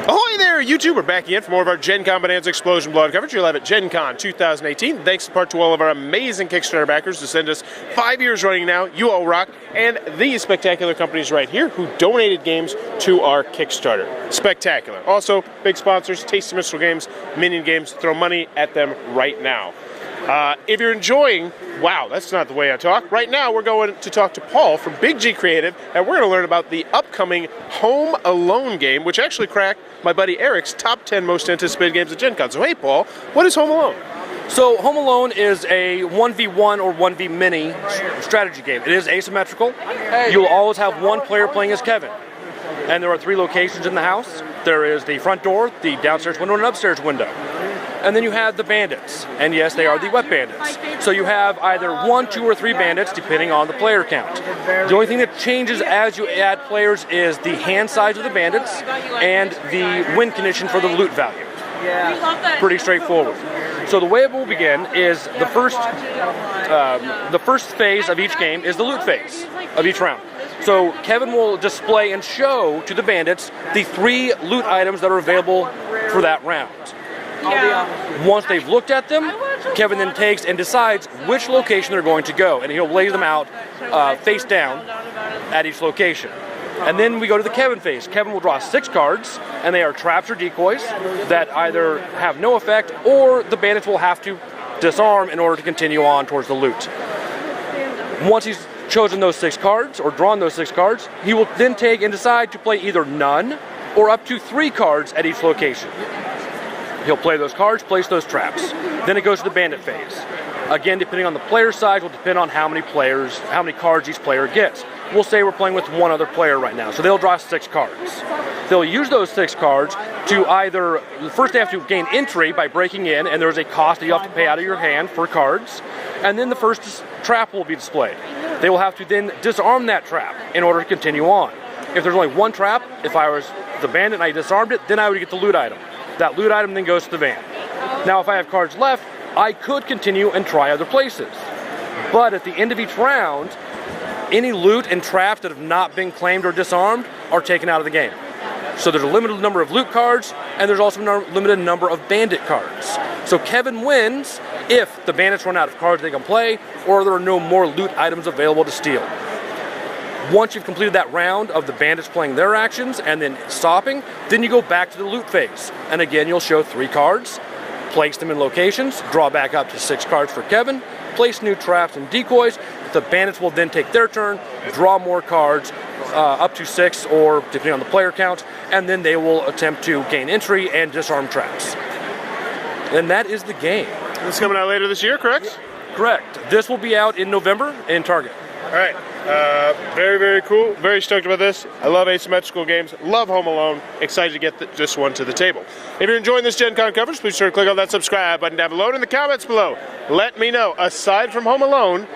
Ahoy there, YouTube! We're back again for more of our Gencon Bonanza Explosion Blood coverage. You're live at Gencon 2018. Thanks in part to all of our amazing Kickstarter backers who send us 5 years running now. You all rock. And these spectacular companies right here who donated games to our Kickstarter. Spectacular. Also, big sponsors, Tasty Missile Games, Minion Games. Throw money at them right now. If you're enjoying, wow, that's not the way I talk. Right now, we're going to talk to Paul from Big G Creative, and we're going to learn about the upcoming Home Alone game, which actually cracked my buddy Eric's top 10 most anticipated games at Gen Con. So, hey, Paul, what is Home Alone? So, Home Alone is a 1v1 or 1v mini strategy game. It is asymmetrical. You'll always have one player playing as Kevin. And there are 3 locations in the house. There is the front door, the downstairs window, and an upstairs window. And then you have the bandits, and yes, they are the Wet Bandits. So you have either 1, 2, or 3 bandits, depending on the player count. The only thing that changes as you add players is the hand size of the bandits and the win condition for the loot value. Pretty straightforward. So the way it will begin is the first phase of each game is the loot phase of each round. So Kevin will display and show to the bandits the 3 loot items that are available for that round. Once they've looked at them, Kevin then takes and decides which location they're going to go, and he'll lay them out face down at each location. And then we go to the Kevin phase. Kevin will draw 6 cards, and they are traps or decoys that either have no effect or the bandits will have to disarm in order to continue on towards the loot. Once he's chosen those 6 cards, or drawn those 6 cards, he will then take and decide to play either none or up to 3 cards at each location. He'll play those cards, place those traps. Then it goes to the bandit phase. Again, depending on the player size, will depend on how many cards each player gets. We'll say we're playing with 1 other player right now, so they'll draw 6 cards. They'll use those 6 cards to either, first they have to gain entry by breaking in, and there's a cost that you have to pay out of your hand for cards, and then the first trap will be displayed. They will have to then disarm that trap in order to continue on. If there's only 1 trap, if I was the bandit and I disarmed it, then I would get the loot item. That loot item then goes to the van. Now, if I have cards left, I could continue and try other places. But at the end of each round, any loot and traps that have not been claimed or disarmed are taken out of the game. So there's a limited number of loot cards, and there's also a limited number of bandit cards. So Kevin wins if the bandits run out of cards they can play, or there are no more loot items available to steal. Once you've completed that round of the bandits playing their actions and then stopping, then you go back to the loot phase. And again, you'll show 3 cards, place them in locations, draw back up to 6 cards for Kevin, place new traps and decoys. The bandits will then take their turn, draw more cards, up to 6 or depending on the player count, and then they will attempt to gain entry and disarm traps. And that is the game. This is coming out later this year, correct? Correct. This will be out in November in Target. All right. Very, very cool. Very stoked about this. I love asymmetrical games. Love Home Alone. Excited to get this one to the table. If you're enjoying this Gen Con coverage, please sure to click on that subscribe button down below and in the comments below. Let me know, aside from Home Alone,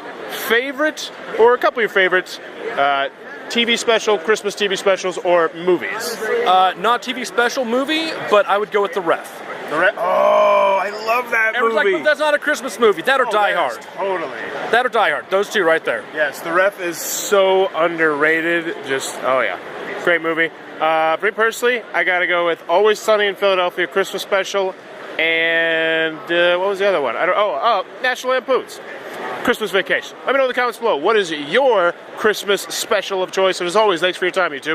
favorite or a couple of your favorites, TV special, Christmas TV specials, or movies? Not TV special, movie, but I would go with The Ref. Oh, I love that movie. Like, but that's not a Christmas movie. That or Die Hard. Totally. That or Die Hard. Those 2 right there. Yes, The Ref is so underrated. Just, oh yeah. Great movie. For me personally, I gotta go with Always Sunny in Philadelphia Christmas special, and what was the other one? National Lampoon's Christmas Vacation. Let me know in the comments below. What is your Christmas special of choice? And as always, thanks for your time, YouTube.